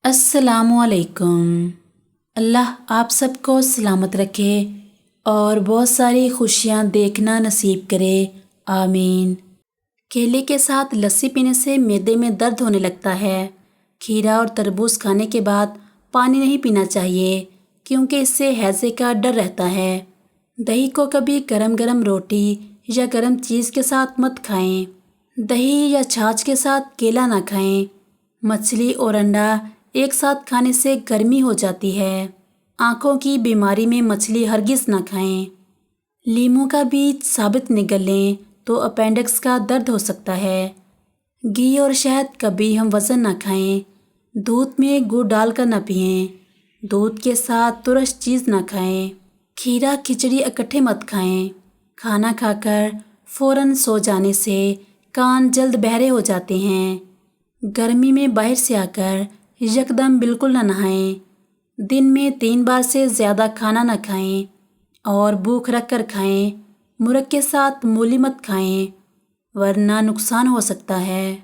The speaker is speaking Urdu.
السلام علیکم۔ اللہ آپ سب کو سلامت رکھے اور بہت ساری خوشیاں دیکھنا نصیب کرے، آمین۔ کیلے کے ساتھ لسی پینے سے معدے میں درد ہونے لگتا ہے۔ کھیرا اور تربوز کھانے کے بعد پانی نہیں پینا چاہیے کیونکہ اس سے ہیضے کا ڈر رہتا ہے۔ دہی کو کبھی گرم گرم روٹی یا گرم چیز کے ساتھ مت کھائیں۔ دہی یا چھاچھ کے ساتھ کیلا نہ کھائیں۔ مچھلی اور انڈا ایک ساتھ کھانے سے گرمی ہو جاتی ہے۔ آنکھوں کی بیماری میں مچھلی ہرگز نہ کھائیں۔ لیموں کا بیج ثابت نگل لیں تو اپینڈکس کا درد ہو سکتا ہے۔ گھی اور شہد کبھی ہم وزن نہ کھائیں۔ دودھ میں گڑ ڈال کر نہ پئیں۔ دودھ کے ساتھ ترش چیز نہ کھائیں۔ کھیرا کھچڑی اکٹھے مت کھائیں۔ کھانا کھا کر فوراً سو جانے سے کان جلد بہرے ہو جاتے ہیں۔ گرمی میں باہر سے آ کر یکدم بالکل نہ نہائیں۔ دن میں 3 بار سے زیادہ کھانا نہ کھائیں اور بھوک رکھ کر کھائیں۔ مرغ کے ساتھ مولی مت کھائیں ورنہ نقصان ہو سکتا ہے۔